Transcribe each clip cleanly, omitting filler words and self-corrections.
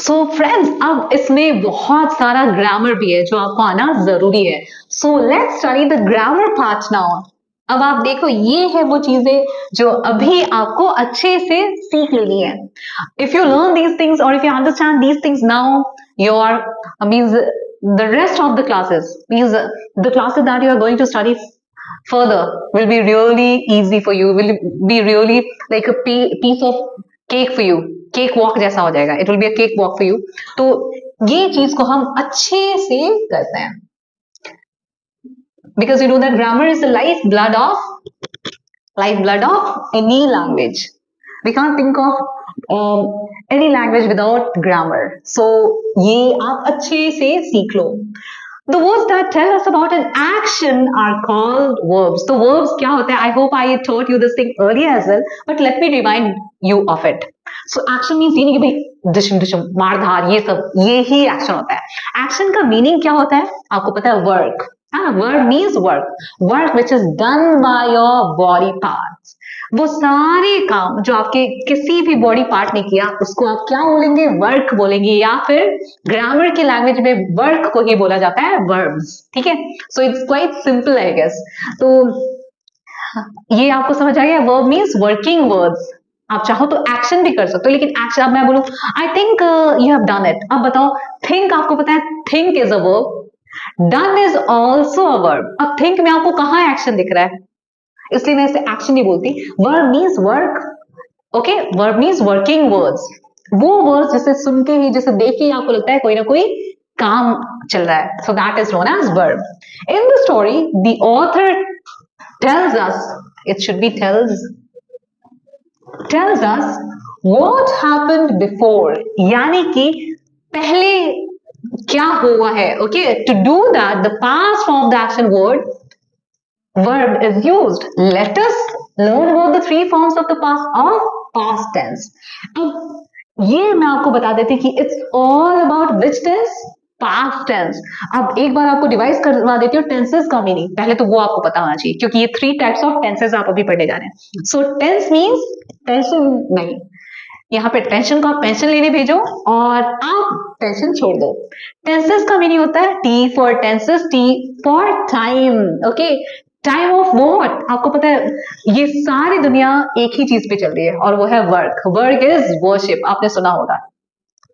So friends, अब इसमें बहुत सारा ग्रामर भी है जो आपको आना जरूरी है. So let's study the grammar part now. अब आप देखो, ये है वो चीजें जो अभी आपको अच्छे से सीख लेनी है. If you learn these things और if you understand these things now, your means the rest of the classes, means the classes that you are going to study further will be really easy for you, will be really like a piece of cake for you. Cake walk जैसा हो जाएगा. It will be a cake walk for you. तो ये चीज को हम अच्छे से करते हैं, because you know that grammar is the life blood of any language. We can't think of any language without grammar. So ये आप अच्छे से सीख लो. The words that tell us about an action are called verbs. तो verbs क्या होता है? I hope I taught you this thing earlier as well, but let me remind you of it. So action means ये नहीं कि भाई डिशम डिशम मार धार ये सब, ये ही action होता है. Action का meaning क्या होता है? आपको पता है? Work. Work means work which is done by your body parts. वो सारे काम जो आपके किसी भी बॉडी पार्ट ने किया उसको आप क्या बोलेंगे? वर्क बोलेंगे, या फिर ग्रामर की लैंग्वेज में वर्क को ही बोला जाता है वर्ब्स. ठीक है. So it's quite simple I guess. तो ये आपको समझ आ गया? Verb means working words. आप चाहो तो एक्शन भी कर सकते हो, लेकिन एक्शन अब मैं बोलूं I think you have done it. अब बताओ, थिंक आपको पता है think is a verb, done is also a verb. अब थिंक में आपको कहाँ एक्शन दिख रहा है? इसलिए मैं इसे एक्शन नहीं बोलती. Verb means work. Okay, verb means working words. वो वर्ड्स जिसे सुन के ही, जिसे देख के ही आपको लगता है कोई ना कोई काम चल रहा है. So that is known as verb. In the story the author tells us, it should be tells us what happened before, यानी कि पहले क्या हुआ है. Okay, to do that the past form of the action word verb is used. Let us learn about the three forms of the past tense. अब ये मैं आपको बता देती कि it's all about which tense? Past tense. अब एक बार आपको डिवाइस करवा देती हूँ टेंसेस का मीनिंग. पहले तो वो आपको पता होना चाहिए, क्योंकि ये 3 टाइप्स ऑफ टेंसेस आप अभी पढ़ने जा रहे हैं. सो टेंस मीन्स टेंशन नहीं, यहाँ पे टेंशन को आप पेंशन लेने भेजो और आप टेंशन छोड़ दो. टेंसेस का मीनिंग होता है T for tenses, T for time. Okay, time of what? आपको पता है ये सारी दुनिया एक ही चीज पे चल रही है और वो है वर्क. Work is worship. आपने सुना होगा,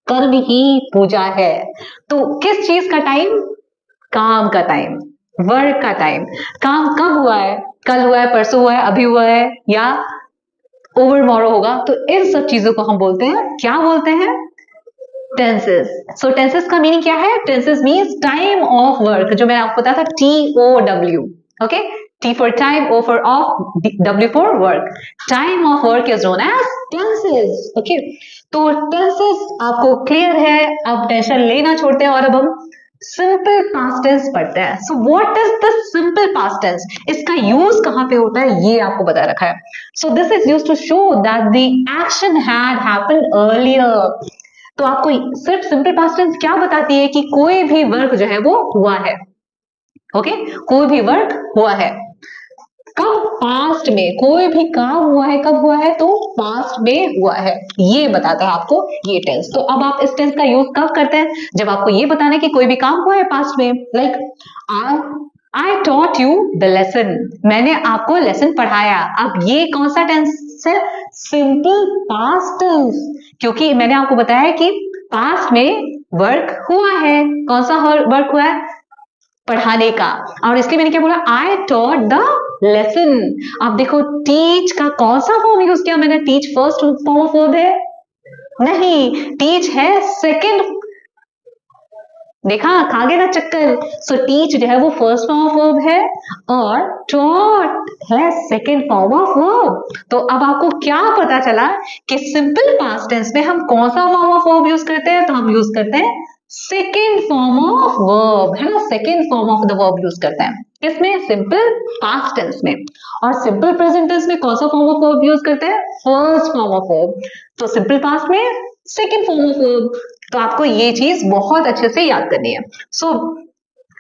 कर्म ही पूजा है. तो किस चीज का टाइम? काम का टाइम, वर्क का टाइम. काम कब हुआ है? कल हुआ है, परसों हुआ है, अभी हुआ है, या ओवर मॉरो होगा. तो इन सब चीजों को हम बोलते हैं, क्या बोलते हैं? टेंसेस. सो टेंसेस का मीनिंग क्या है? Tenses means time of work, जो मैंने आपको बताया था TOW. Okay, T for time, O for off, W for work. Time of work is known as tenses. Okay, तो tenses आपको क्लियर है. अब टेंशन लेना छोड़ते हैं और अब हम सिंपल पास्ट टेंस पढ़ते हैं. So what is the simple past tense? इसका यूज कहां पे होता है ये आपको बता रखा है. So this is used to show that the action had happened earlier. तो आपको सिर्फ सिंपल पास्ट टेंस क्या बताती है? कि कोई भी वर्क जो है वो हुआ है. ओके, कोई भी वर्क हुआ है. कब? पास्ट में. कोई भी काम हुआ है कब हुआ है? तो पास्ट में हुआ है. ये बताता है आपको ये टेंस. तो अब आप इस टेंस का यूज कब करते हैं? जब आपको ये बताना है कि कोई भी काम हुआ है पास्ट में. Like I taught you the lesson. मैंने आपको लेसन पढ़ाया. अब ये कौन सा टेंस है? सिंपल पास्ट टेंस, क्योंकि मैंने आपको बताया है कि पास्ट में वर्क हुआ है. कौन सा वर्क हुआ है? पढ़ाने का. और इसके मैंने क्या बोला? I taught the lesson. आप देखो टीच का कौन सा फॉर्म यूज किया मैंने? Teach first form of verb है? नहीं, टीच है सेकंड. देखा, खा गया ना चक्कर. सो टीच जो है वो फर्स्ट फॉर्म ऑफ वर्ब है और टॉट है सेकंड फॉर्म ऑफ वर्ब. तो अब आपको क्या पता चला कि सिंपल पास्ट टेंस में हम कौन सा फॉर्म ऑफ वर्ब यूज करते हैं? तो हम यूज करते हैं सेकेंड फॉर्म ऑफ वर्ब, है ना. Second form of the verb use करते हैं किसमें? सिंपल पास्ट टेंस में. और सिंपल प्रेजेंट टेंस में कौन सा फॉर्म ऑफ वर्ब यूज करते हैं? First form of verb. तो सिंपल पास्ट में सेकेंड फॉर्म ऑफ वर्ब. तो आपको ये चीज बहुत अच्छे से याद करनी है. सो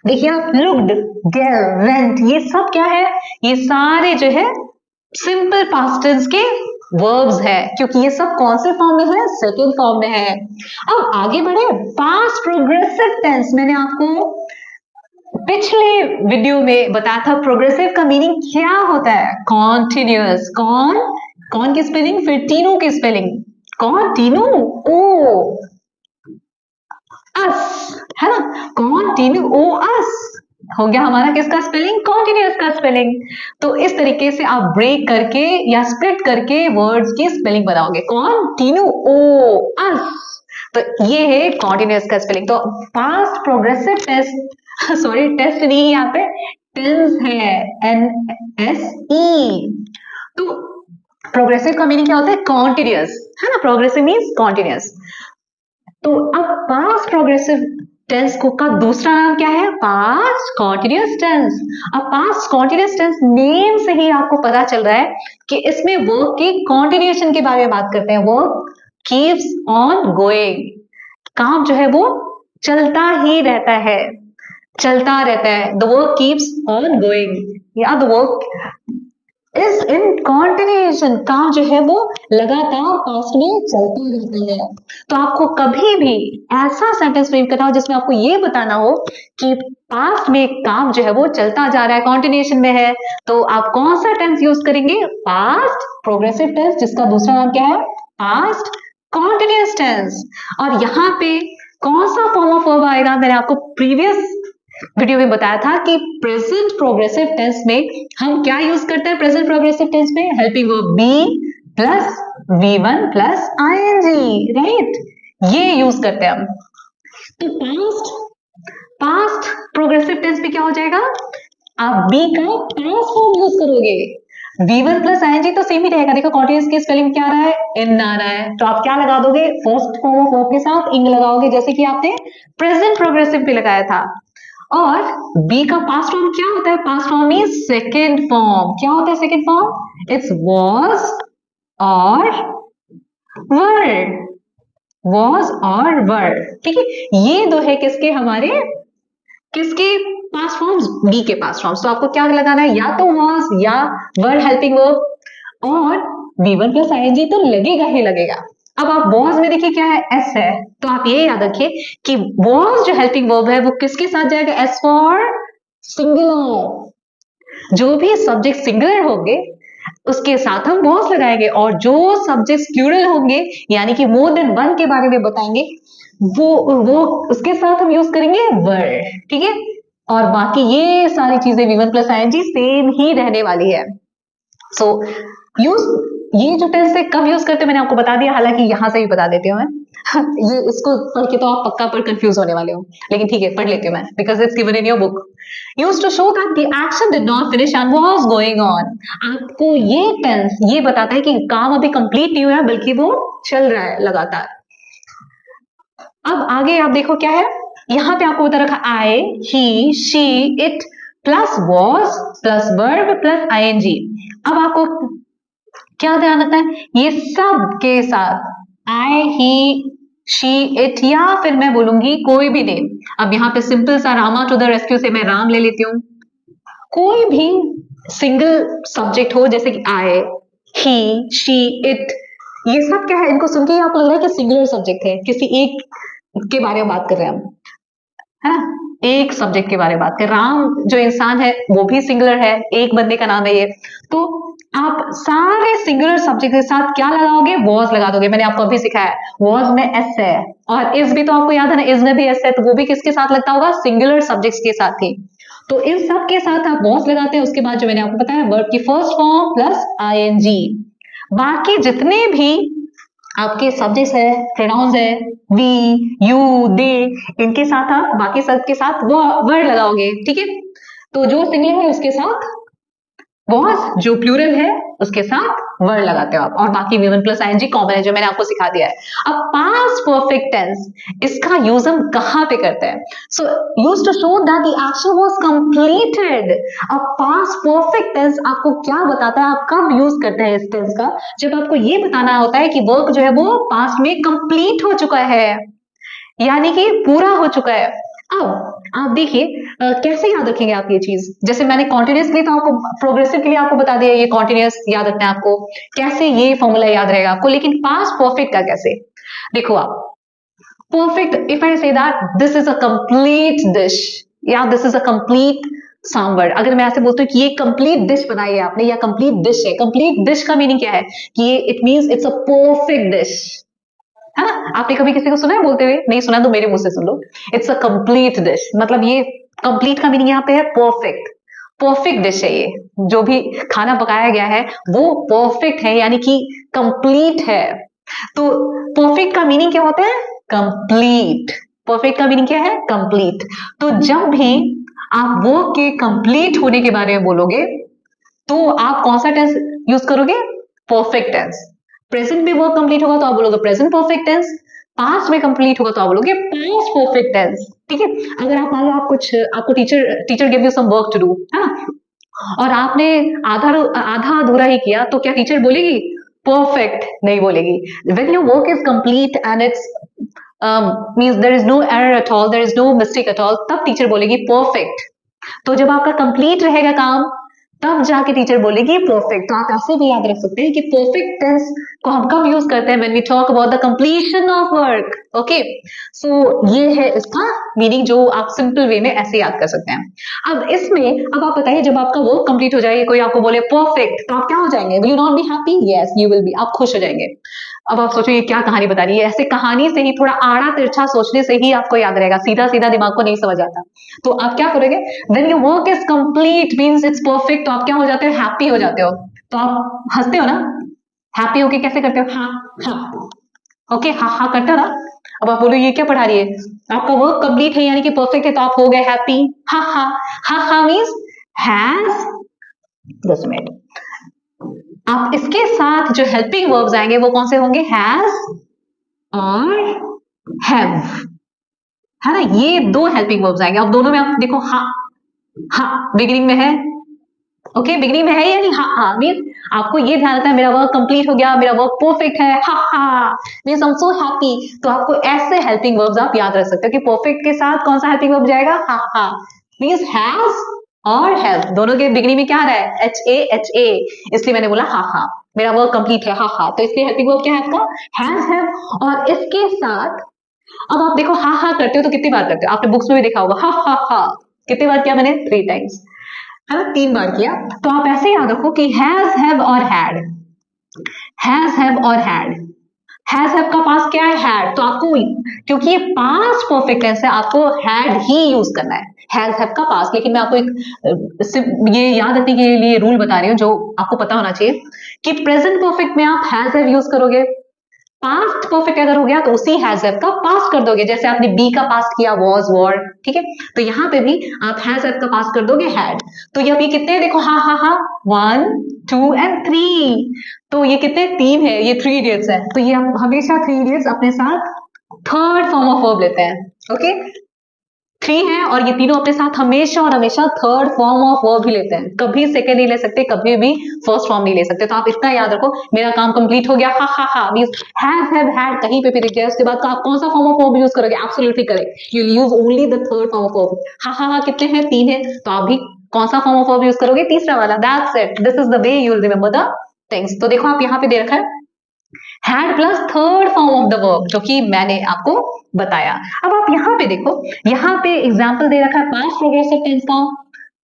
देखिए आप, लुक्ड, गेल, वेंट, ये सब क्या है? ये सारे जो है सिंपल पास्ट टेंस के वर्ब्स है, क्योंकि ये सब कौन से फॉर्म में है, सेकेंड फॉर्म में है। अब आगे बढ़े, पास्ट प्रोग्रेसिव टेंस। मैंने आपको पिछले वीडियो में बताया था प्रोग्रेसिव का मीनिंग क्या होता है, कॉन्टिन्यूअस। कौन की स्पेलिंग, फिर तीनों की स्पेलिंग, कौन, तीनों, ओ अस, है ना, कॉन्टिन्यू, ओ अस हो गया हमारा किसका स्पेलिंग, कॉन्टिन्यूअस का स्पेलिंग। तो इस तरीके से आप ब्रेक करके या स्प्लिट करके वर्ड्स की स्पेलिंग बनाओगे, कॉन्टिन्यू, ओ अस, तो ये है कॉन्टिन्यूअस का स्पेलिंग। तो past progressive test, sorry test नहीं, यहाँ पे टेंस है, NSE। तो प्रोग्रेसिव का मीनिंग क्या होता है, कॉन्टिन्यूअस, है ना, प्रोग्रेसिव मीन्स कॉन्टिन्यूअस। तो अब पास्ट प्रोग्रेसिव टेंस को का दूसरा नाम क्या है, पास्ट कॉन्टिन्यूअस टेंस। अब पास्ट कॉन्टिन्यूअस टेंस नेम से ही आपको पता चल रहा है कि इसमें वर्ब की कॉन्टिन्यूएशन के बारे में बात करते हैं। वर्ब कीप्स ऑन गोइंग, काम जो है वो चलता ही रहता है, चलता रहता है। The work keeps on going या the work is in continuation, काम जो है वो लगातार पास्ट में चलता रहता है। तो आपको कभी भी ऐसा सेंटेंस फ्रेम करना हो जिसमें आपको ये बताना हो कि पास्ट में काम जो है वो चलता जा रहा है, कॉन्टिन्यूएशन में है, तो आप कौन सा टेंस यूज करेंगे, पास्ट प्रोग्रेसिव टेंस, जिसका दूसरा नाम क्या है, पास्ट कॉन्टिन्यूअस टेंस। और यहाँ पे कौन सा फॉर्म ऑफ वर्ब आएगा, मैंने आपको प्रीवियस वीडियो में बताया था कि प्रेजेंट प्रोग्रेसिव टेंस में हम क्या यूज करते हैं, प्रेजेंट प्रोग्रेसिव टेंस में helping verb B plus V1 plus ING, right, ये यूज करते हैं हम। तो पास्ट प्रोग्रेसिव टेंस में क्या हो जाएगा, आप बी का पास्ट फॉर्म यूज करोगे, V1 प्लस ING तो सेम ही रहेगा। देखो कॉन्टिन्यूअस की स्पेलिंग क्या आ रहा है, इन आ रहा है, तो आप क्या लगा दोगे, फर्स्ट फॉर्म ऑफ वर्ब के साथ इंग लगाओगे, जैसे कि आपने प्रेजेंट प्रोग्रेसिव पे लगाया था। और बी का पास्ट फॉर्म क्या होता है, past form means second form, क्या होता है सेकंड फॉर्म, इट्स वाज और वर, वाज और वर, ठीक है। ये दो है किसके, हमारे किसके पास्ट फॉर्म्स, बी के पास्ट फॉर्म्स। तो आपको क्या लगाना है, या तो वाज या वर हेल्पिंग वर्ब, और V1 प्लस ING तो लगेगा ही लगेगा। अब आप वॉज में देखिए क्या है, एस है, तो आप ये याद रखिए कि वॉज जो हेल्पिंग वर्ब है वो किसके साथ जाएगा, एस फॉर सिंगुलर। जो भी सब्जेक्ट सिंगुलर होंगे उसके साथ हम वॉज लगाएंगे, और जो सब्जेक्ट प्लूरल होंगे यानी कि मोर देन वन के बारे में बताएंगे वो उसके साथ हम यूज करेंगे वर, ठीक है। और बाकी ये सारी चीजें V1 प्लस ING सेम ही रहने वाली है। सो यूज, ये जो टेंस है कब यूज करते हैं मैंने आपको बता दिया, हालांकि यहां से भी बता देती हूँ मैं ये इसको पढ़ के तो आप पक्का पर कंफ्यूज होने वाले हो, लेकिन ठीक है पढ़ लेती हूँ मैं, because it's given in your book. Used to show that the action did not finish and was going on. आपको ये टेंस ये बताता है कि काम अभी कंप्लीट नहीं हुआ है बल्कि वो चल रहा है लगातार। अब आगे आप देखो क्या है, यहाँ पे आपको बता रखा I, he, she, it plus was plus verb plus ING। अब आपको क्या ध्यान रखना है, ये सब के साथ आई, ही, शी, इट, या फिर मैं बोलूंगी कोई भी नेम। अब यहाँ पे सिंपल सा रामा टू द रेस्क्यू से मैं राम ले लेती हूँ। कोई भी सिंगल सब्जेक्ट हो जैसे कि आई, ही, शी, इट, ये सब क्या है, इनको सुन के आपको लग रहा है कि सिंगुलर सब्जेक्ट है, किसी एक के बारे में बात कर रहे हैं हम, है ना, एक सब्जेक्ट के बारे में बात कर। राम जो इंसान है वो भी सिंगुलर है, एक बंदे का नाम है ये। तो आप सारे सिंगुलर सब्जेक्ट के साथ क्या लगाओगे, वॉज लगा दोगे। मैंने आपको अभी सिखाया वॉज में एस है, और इस भी तो आपको याद है ना, इस में भी एस है, तो वो भी किसके साथ लगता होगा, सिंगुलर सब्जेक्ट्स के साथ ही। तो इन सब के साथ आप वॉज लगाते हैं, उसके बाद जो मैंने आपको बताया वर्ब की फर्स्ट फॉर्म प्लस ING। बाकी जितने भी आपके सब्जेक्ट्स है, प्रोनाउंस है, वी, यू, दे, इनके साथ आप बाकी सब के साथ वो वर्ड लगाओगे, ठीक है। तो जो सिंगुलर है उसके साथ वॉज, जो प्लूरल है उसके साथ वर्ड लगाते हो आप, और बाकी V1 प्लस ING कॉमन है जो मैंने आपको सिखा दिया है। अब पास्ट परफेक्ट टेंस, इसका यूज हम कहां पे करते हैं, so use to show that the action was completed. अब पास्ट परफेक्ट टेंस आपको क्या बताता है, आप कब यूज करते हैं इस टेंस का, जब आपको ये बताना होता है कि वर्क जो है वो पास्ट में कंप्लीट हो चुका है, यानी कि पूरा हो चुका है। अब आप देखिए कैसे याद रखेंगे आप ये चीज, जैसे मैंने कॉन्टिन्यूस के लिए तो आपको, प्रोग्रेसिव के लिए आपको बता दिया ये कॉन्टिन्यूस याद रखना है आपको, कैसे ये फॉर्मूला याद रहेगा आपको, लेकिन पास्ट परफेक्ट का कैसे? देखो आप, perfect, if I say that this is a complete dish, या this is a complete sambar, अगर मैं ऐसे बोलती हूँ कि ये कंप्लीट डिश बनाई है आपने या कंप्लीट डिश है, कंप्लीट डिश का मीनिंग क्या है कि ये it means it's a perfect dish, है ना? आपने कभी किसी को सुना है बोलते हुए? नहीं सुना तो मेरे मुंह से सुन लो, इट्स अ कंप्लीट डिश, मतलब ये कंप्लीट का मीनिंग यहाँ पे है परफेक्ट, परफेक्ट डिश है, ये जो भी खाना पकाया गया है वो परफेक्ट है, यानी कि कंप्लीट है। तो परफेक्ट का मीनिंग क्या होता है? कंप्लीट। परफेक्ट का मीनिंग क्या है? कंप्लीट। तो जब भी आप वर्क के कंप्लीट होने के बारे में बोलोगे तो आप कौन सा टेंस यूज करोगे? Perfect tense. प्रेजेंट में वर्क कंप्लीट होगा तो आप बोलोगे प्रेजेंट परफेक्ट टेंस, पास्ट में कंप्लीट होगा तो आप बोलोगे पास्ट परफेक्ट टेंस। ठीक है, अगर आप मान लो आप कुछ, आपको teacher teacher give you some work to do, है ना, और आपने आधा आधा अधूरा ही किया तो क्या टीचर बोलेगी परफेक्ट? नहीं बोलेगी। When your work is complete and it's means there is no error at all, there is no mistake at all, तब टीचर बोलेगी परफेक्ट। तो जब आपका कंप्लीट रहेगा काम तब जाके टीचर बोलेगी परफेक्ट। तो आप ऐसे भी याद रख सकते हैं कि परफेक्ट टेंस को हम कब यूज करते हैं? When we talk about the completion of work. Okay, so ये है इसका मीनिंग जो आप सिंपल वे में ऐसे याद कर सकते हैं। अब इसमें अब आप बताइए, जब आपका वर्क कंप्लीट हो जाएगा, कोई आपको बोले परफेक्ट, तो आप क्या हो जाएंगे? Will you not be happy? Yes you will be, आप खुश हो जाएंगे। अब आप सोचो ये क्या कहानी बता रही है, ऐसे कहानी से ही थोड़ा आड़ा तिरछा सोचने से ही आपको याद रहेगा, सीधा सीधा दिमाग को नहीं समझ आता। तो आप क्या करोगे? When your work is complete means it's perfect, तो आप क्या हो जाते हो? हैप्पी हो जाते हो। तो आप हंसते हो ना, हैप्पी होके कैसे करते हो? हाँ हाँ, ओके, हाँ हाँ करते हो ना। अब आप बोलो ये क्या पढ़ा रही है, आपका वर्क कंप्लीट है यानी कि परफेक्ट है, तो आप हो गए हैप्पी। हाँ हाँ, हाँ हाँ मींस हैज, 10 मिनट, आप इसके साथ जो हेल्पिंग वर्ब्स आएंगे वो कौन से होंगे? हैज और हैव, है ना, ये दो हेल्पिंग वर्ब्स आएंगे। अब दोनों में आप देखो, हाँ हाँ बिगिनिंग में है, ओके बिगिनिंग में है या नहीं? हाँ हाँ मीन आपको ये ध्यान रखना है मेरा वर्क कंप्लीट हो गया, मेरा वर्क परफेक्ट है, हाँ हाँ means I am so happy. तो आपको ऐसे हेल्पिंग वर्ब्स आप याद रख सकते हो कि परफेक्ट के साथ कौन सा हेल्पिंग वर्ब जाएगा? हाँ हाँ मीन्स हैज और हैव, दोनों के बिगिनिंग में क्या आ रहा है? एच ए, इसलिए मैंने बोला हाँ हाँ मेरा वर्क कंप्लीट है, हाँ हाँ, तो इसलिए हेल्पिंग वर्ब क्या है आपका? Has have. और इसके साथ अब आप देखो हाँ हाँ करते हो तो कितनी बार करते हो? आपने बुक्स में भी देखा होगा, हाँ हाँ हाँ कितनी बार किया मैंने? 3 टाइम्स, है ना, 3 बार किया। तो आप ऐसे याद रखो कि हैज हैव और हैड, हैज हैव और हैज हैव का पास क्या है? हैड। तो आपको, क्योंकि ये पास्ट परफेक्ट टेंस है, आपको हैड ही यूज करना है, हैज हैव का पास। लेकिन मैं आपको एक ये याद रखने के लिए रूल बता रही हूँ जो आपको पता होना चाहिए कि प्रेजेंट परफेक्ट में आप हैज हैव यूज करोगे, पास्ट परफेक्ट अगर हो गया तो उसी हैज हैव का पास्ट कर दोगे, जैसे आपने बी का पास्ट किया वॉज वॉर, ठीक है, तो यहाँ पे भी आप हैज हैव का पास्ट कर दोगे हैड। तो ये अभी कितने हैं? देखो हाँ हाँ हाँ, 1 2 एंड 3, तो ये कितने? 3 है, ये 3 इडियट्स है, तो ये हम हमेशा 3 इडियट्स अपने साथ थर्ड फॉर्म ऑफ वर्ब लेते हैं। ओके, 3 है और ये तीनों अपने साथ हमेशा और हमेशा थर्ड फॉर्म ऑफ वर्ब ही लेते हैं, कभी सेकंड नहीं ले सकते, कभी भी फर्स्ट फॉर्म नहीं ले सकते। तो आप इतना याद रखो, मेरा काम कंप्लीट हो गया, हा हा हा मींस हैव हैव हैड कहीं पे भी दिख जाए उसके बाद तो आप कौन सा फॉर्म ऑफ वर्ब यूज करोगे? Absolutely correct, you use only the third form of verb. हा हा हा कितने हैं? 3 है, तो आप भी कौन सा फॉर्म ऑफ वर्ब यूज करोगे? तीसरा वाला। That's it, this is the way you will remember the things. तो देखो आप यहाँ पे दे रखा है had plus third form of the verb, जो कि मैंने आपको बताया। अब आप यहाँ पे देखो, यहाँ पे एग्जाम्पल दे रखा है पास्ट प्रोग्रेसिव टेंस का,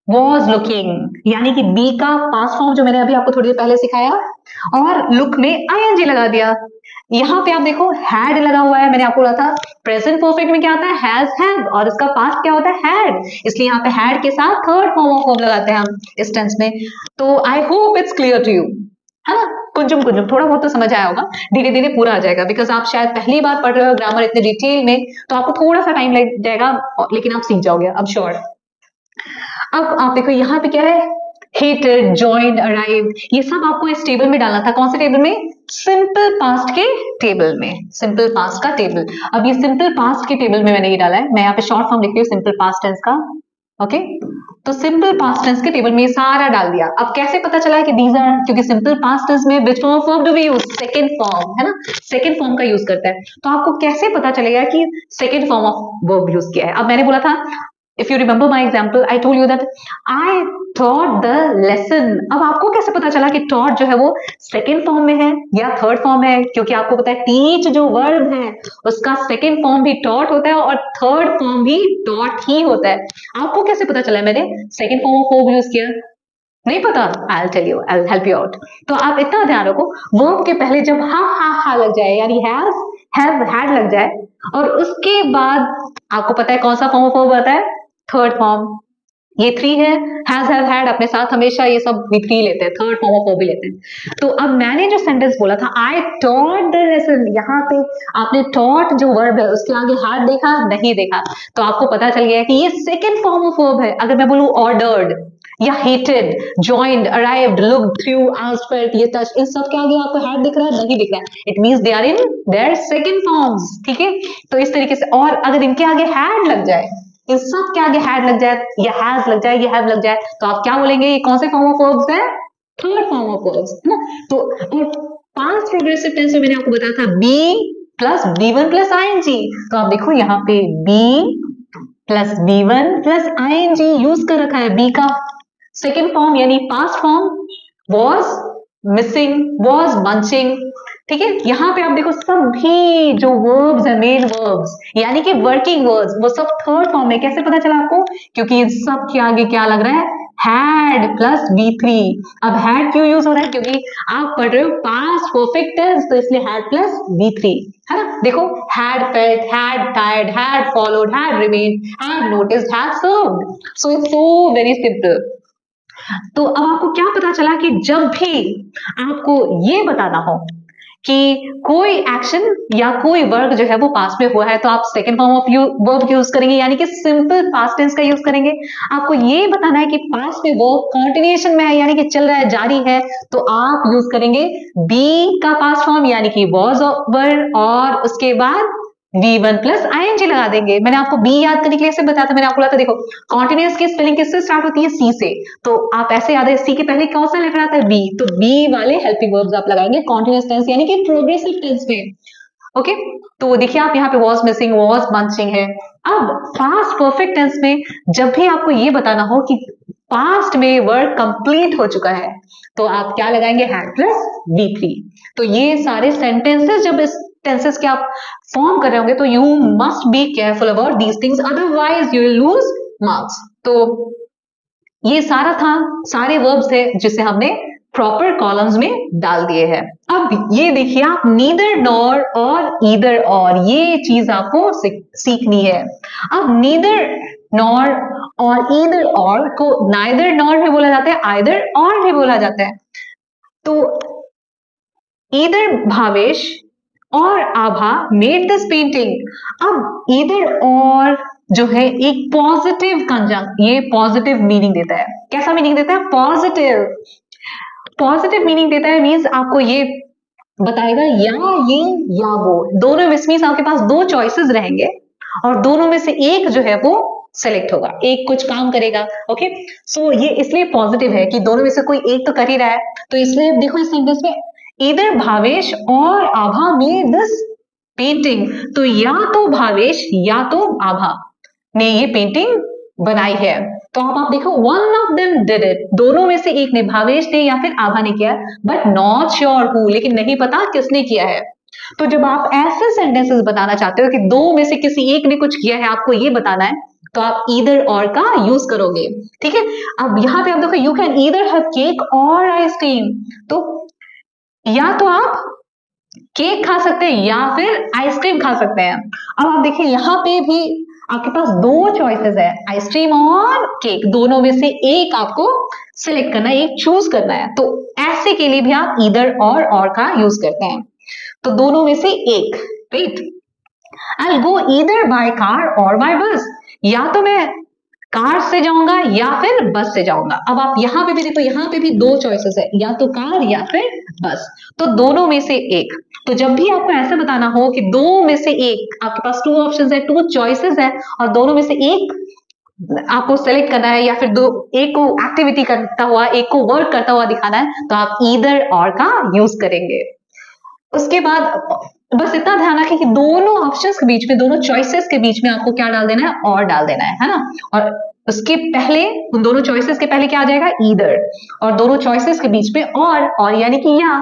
was looking, यानी कि बी का पास्ट फॉर्म जो मैंने अभी आपको थोड़ी देर पहले सिखाया, और लुक में ing लगा दिया। यहाँ पे आप देखो हैड लगा हुआ है, मैंने आपको बोला था प्रेजेंट परफेक्ट में क्या आता है? हैज हैव, और इसका पास्ट क्या होता है? हैड, इसलिए यहाँ पे हैड के साथ थर्ड फॉर्म ऑफ वर्ब लगाते हैं हम इस टेंस में। तो I hope it's clear to you, है ना, कुंजुम कुंजुम थोड़ा बहुत तो समझ आया होगा, धीरे धीरे पूरा आ जाएगा, बिकॉज आप शायद पहली बार पढ़ रहे हो ग्रामर इतने डिटेल में, तो आपको थोड़ा सा टाइम लग जाएगा, लेकिन आप सीख जाओगे अब श्योर। अब आप देखो यहाँ पे क्या है? hated, joined, arrived, ये सब आपको इस टेबल में डालना था। कौन से टेबल में? सिंपल पास्ट के टेबल में, सिंपल पास्ट का टेबल। अब ये सिंपल पास्ट के टेबल में मैंने ये डाला है, मैं यहाँ पे शॉर्ट फॉर्म लिख रही हूँ सिंपल पास्ट टेंस का। ओके, तो सिंपल पास्ट टेंस के टेबल में ये सारा डाल दिया। अब कैसे पता चला है कि दीज आर, क्योंकि सिंपल पास्ट टेंस में which form of verb do we use? Second form, है ना, सेकंड फॉर्म का यूज करता है। तो आपको कैसे पता चलेगा कि second form of verb use किया है? अब मैंने बोला था If you remember my example, I told you that I taught the lesson. अब आपको कैसे पता चला कि taught जो है वो सेकेंड फॉर्म में है या थर्ड फॉर्म है? क्योंकि आपको पता है teach जो वर्ब है उसका सेकेंड फॉर्म भी taught होता है और थर्ड फॉर्म भी taught ही होता है. आपको कैसे पता चला मैंने second form of verb use किया? नहीं पता? I'll tell you, I'll help you out. तो आप इतना ध्यान रखो, वर्ब के पहले जब हा लग जाए यानी हैव हैड लग जाए और उसके बाद आपको पता है कौन सा फॉर्म ऑफ वर्ब आता है? Third form. ये थ्री है, हैज हैव हैड अपने साथ हमेशा ये सब भी थ्री लेते हैं, थर्ड फॉर्म ऑफ वर्ब भी लेते हैं. तो अब मैंने जो सेंटेंस बोला था आई टॉट द लेसन, यहाँ पे आपने टॉट जो वर्ब है उसके आगे हैड देखा? नहीं देखा. तो आपको पता चल गया कि ये सेकेंड फॉर्म ऑफ वर्ब है. अगर मैं बोलूं ऑर्डर्ड या hated, joined, arrived, looked, through, asked, felt, ये touched, इन सब के आगे आपको हैड दिख रहा है? नहीं दिख रहा है. It means they are in their second forms. ठीक है, तो इस तरीके से. और अगर इनके आगे हैड लग जाए, इन सब के आगे हैड लग जाए या हैज लग जाए या हैव लग जाए, तो आप क्या बोलेंगे? ये कौन से फॉर्म ऑफ वर्ब्स है? थर्ड फॉर्म ऑफ वर्ब्स है ना. तो और पास्ट प्रोग्रेसिव टेंस में मैंने आपको बताया था be plus B one plus ING. तो आप देखो यहाँ पे be plus B one plus ING use कर रखा है. बी का सेकेंड फॉर्म यानी past form was missing, was munching. ठीक है, यहाँ पे आप देखो सभी जो वर्ब्स है मेन वर्ब्स यानी कि वर्किंग वर्ब्स वो सब थर्ड फॉर्म में. कैसे पता चला आपको? क्योंकि इन सब के आगे क्या लग रहा है? Had plus B3. अब हैड क्यों यूज हो रहा है? क्योंकि आप पढ़ रहे हो पास्ट परफेक्ट टेंस, तो इसलिए हैड प्लस बी3 है ना. देखो had felt, had tired, had followed, had remained, had noticed, had served. So it's so very simple. तो अब आपको क्या पता चला कि जब भी आपको ये बताना हो कि कोई एक्शन या कोई वर्क जो है वो पास्ट में हुआ है तो आप second form of verb use करेंगे यानी कि सिंपल पास्ट टेंस का यूज करेंगे. आपको ये बताना है कि पास्ट में वर्ब कंटिन्यूएशन में है यानी कि चल रहा है, जारी है, तो आप यूज करेंगे बी का पास्ट फॉर्म यानी कि वॉज ओवर और उसके बाद V1 प्लस आईएनजी लगा देंगे. मैंने आपको बी याद करने के लिए ऐसे बताया था. मैंने आपको बोला था देखो कॉन्टिन्यूअस की स्पेलिंग किससे स्टार्ट होती है? सी से. तो आप ऐसे याद है सी के पहले कौन सा लिख रहा था? बी. तो बी वाले हेल्पिंग वर्ब्स आप लगाएंगे कॉन्टिन्यूअस टेंस यानी कि प्रोग्रेसिव टेंस में. ओके, तो देखिए आप यहाँ पे वॉज मिसिंग, वॉज मंचिंग है. अब पास्ट परफेक्ट टेंस में जब भी आपको ये बताना हो कि पास्ट में वर्क कंप्लीट हो चुका है तो आप क्या लगाएंगे? Had plus V3. तो ये सारे सेंटेंसेस जब इस टेंसेस के आप फॉर्म कर रहे होंगे तो you must be careful about these things, otherwise you will lose marks. तो ये सारा था, सारे वर्ब्स थे जिसे हमने प्रॉपर कॉलम्स में डाल दिए हैं. अब ये देखिए आप नीदर नॉर और ईदर और ये चीज आपको सीखनी है. अब नीदर नॉर और ईदर और को नाइदर नॉर भी बोला जाता है, आइदर और भी बोला जाता है. तो ईदर भावेश और आभा मेड दिस पेंटिंग. अब ईदर और जो है एक पॉजिटिव कंजंक्ट, ये पॉजिटिव मीनिंग देता है. कैसा मीनिंग देता है? पॉजिटिव. पॉजिटिव मीनिंग देता है मीन्स आपको ये बताएगा या ये या वो, दोनों में मीन्स आपके पास दो चॉइसेस रहेंगे और दोनों में से एक जो है वो सेलेक्ट होगा, एक कुछ काम करेगा. ओके, सो ये इसलिए पॉजिटिव है कि दोनों में से कोई एक तो कर ही रहा है. तो इसलिए देखो इस सेंटेंस में इधर भावेश और आभा मेड दिस पेंटिंग. तो या तो भावेश या तो आभा ने ये पेंटिंग बनाई है. तो आप देखो one of them did it, दोनों में से एक ने, भावेश ने या फिर आभा ने किया, बट नॉट श्योर हु, लेकिन नहीं पता किसने किया है. तो जब आप ऐसे सेंटेंसेस बताना चाहते हो कि दो में से किसी एक ने कुछ किया है, आपको ये बताना है, तो आप ईदर और का यूज करोगे. ठीक है, अब यहाँ पे आप देखो you can either have cake और आइसक्रीम. तो या तो आप केक खा सकते हैं या फिर आइसक्रीम खा सकते हैं. अब आप देखिए यहाँ पे भी आपके पास दो चॉइसेस है, आइसक्रीम और केक, दोनों में से एक आपको सिलेक्ट करना है, एक चूज करना है. तो ऐसे के लिए भी आप ईदर और का यूज करते हैं. तो दोनों में से एक, right. I'll go either by car or by bus. या तो मैं कार से जाऊंगा या फिर बस से जाऊंगा. अब आप यहाँ पे भी देखो, यहाँ पे भी दो चॉइसेस है, या तो कार या फिर बस. तो दोनों में से एक. तो जब भी आपको ऐसा बताना हो कि दो में से एक, आपके पास टू ऑप्शंस है, टू चॉइसेस है और दोनों में से एक आपको सेलेक्ट करना है या फिर दो, एक को एक्टिविटी करता हुआ, एक को वर्क करता हुआ दिखाना है, तो आप ईदर और का यूज करेंगे. उसके बाद बस इतना ध्यान रखें कि दोनों ऑप्शंस के बीच में, दोनों चॉइसेस के बीच में आपको क्या डाल देना है, और डाल देना है ना। और उसके पहले, उन दोनों चॉइसेस के पहले क्या आ जाएगा, ईदर, और दोनों चॉइसेस के बीच में और यानी कि या।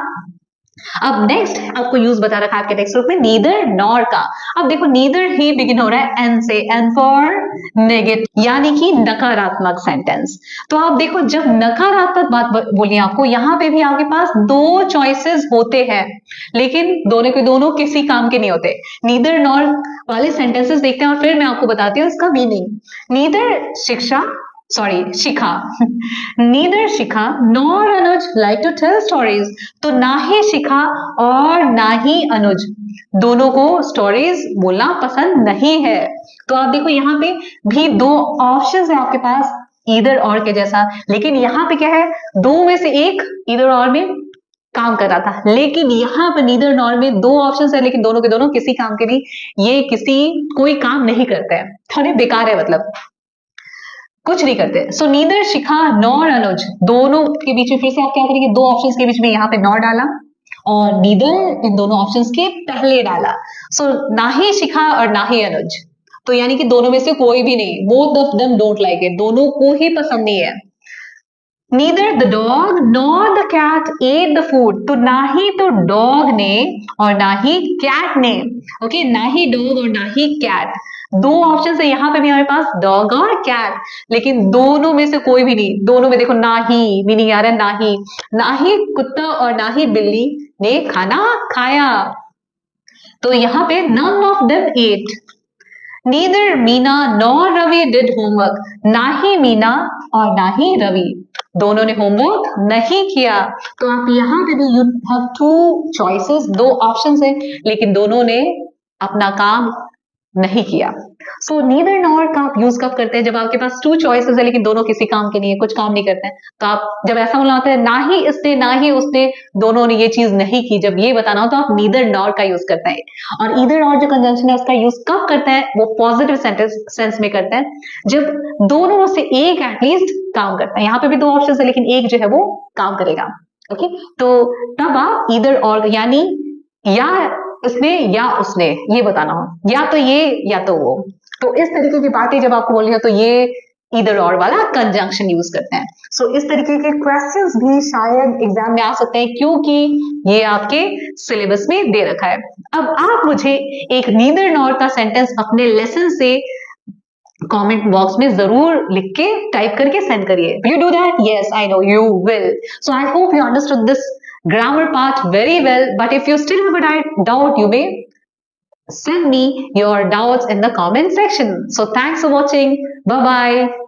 अब नेक्स्ट आपको यूज बता रखा है आपके टेक्स्ट बुक में नीदर नॉर का। अब देखो नीदर ही बिगिन हो रहा है एन से, एन फॉर नेगेटिव, यानी कि नकारात्मक सेंटेंस। तो आप देखो जब नकारात्मक बात बोलिए आपको, यहां पे भी आपके पास दो चॉइसेस होते हैं, लेकिन दोनों के दोनों किसी काम के नहीं होते। नीदर नॉर वाले सेंटेंसेस देखते हैं और फिर मैं आपको बताती हूँ इसका meaning. Neither Shikha neither Shikha nor Anuj like to tell stories. तो ना ही शिखा और ना ही अनुज दोनों को स्टोरीज बोलना पसंद नहीं है। तो आप देखो यहाँ पे भी दो ऑप्शंस है आपके पास ईदर और के जैसा, लेकिन यहाँ पे क्या है, दो में से एक ईदर और में काम कर रहा था, लेकिन यहाँ पे नीदर नॉर में दो ऑप्शंस है लेकिन दोनों के दोनों किसी काम के नहीं, ये कोई काम नहीं करते हैं, थोड़े बेकार है, मतलब कुछ नहीं करते। सो नीदर शिखा नॉर अनुज, दोनों के बीच में फिर से आप क्या करेंगे, दो ऑप्शंस के बीच में यहाँ पे नॉर डाला और नीदर इन दोनों ऑप्शंस के पहले डाला। सो ना ही शिखा और ना ही अनुज, तो यानी कि दोनों में से कोई भी नहीं, both of them don't like it, दोनों को ही पसंद नहीं है। Neither the dog nor the cat ate the food, तो ना ही तो डॉग ने और ना ही कैट ने, ओके, ना ही डॉग और ना ही कैट, दो ऑप्शन है यहाँ पे भी हमारे पास डॉग और कैट, लेकिन दोनों में से कोई भी नहीं, दोनों में देखो ना ही मीनिंग आ रहा है, ना ही कुत्ता और ना ही बिल्ली ने खाना खाया, तो यहाँ पे none of them ate। Neither Meena nor Ravi did homework, ना ही मीना और ना ही रवि दोनों ने होमवर्क नहीं किया। तो आप यहाँ पे भी यू हैव टू चॉइसेस, दो ऑप्शंस है लेकिन दोनों ने अपना काम नहीं किया। सो नीदर नॉर का आप यूज कब करते हैं, जब आपके पास टू चॉइसेस है लेकिन दोनों किसी काम के नहीं है, कुछ काम नहीं करते हैं, तो आप जब ऐसा बोलना होता है ना ही इसने ना ही उसने, दोनों ने ये चीज नहीं की, जब ये बताना हो तो आप नीदर नॉर का यूज करते हैं। और ईदर और जो कंजंक्शन है उसका यूज कब करते हैं, वो पॉजिटिव सेंस में करते हैं, जब दोनों में से एक एटलीस्ट काम करता है। यहाँ पे भी दो ऑप्शन है लेकिन एक जो है वो काम करेगा, ओके। तो तब आप ईदर और यानी या इसने या उसने ये बताना हो, या तो ये या तो वो, तो इस तरीके की बातें जब आपको बोलनी हो तो ये ईदर और वाला कंजंक्शन यूज करते हैं। सो इस तरीके के क्वेश्चंस भी शायद एग्जाम में आ सकते हैं क्योंकि ये आपके सिलेबस में दे रखा है। अब आप मुझे एक नीदर नॉर का सेंटेंस अपने लेसन से कमेंट बॉक्स में जरूर लिख के टाइप करके सेंड करिए। You do that? Yes, I know you will. So I hope you understood this grammar part very well, but if you still have a doubt, you may send me your doubts in the comment section. So thanks for watching. Bye bye.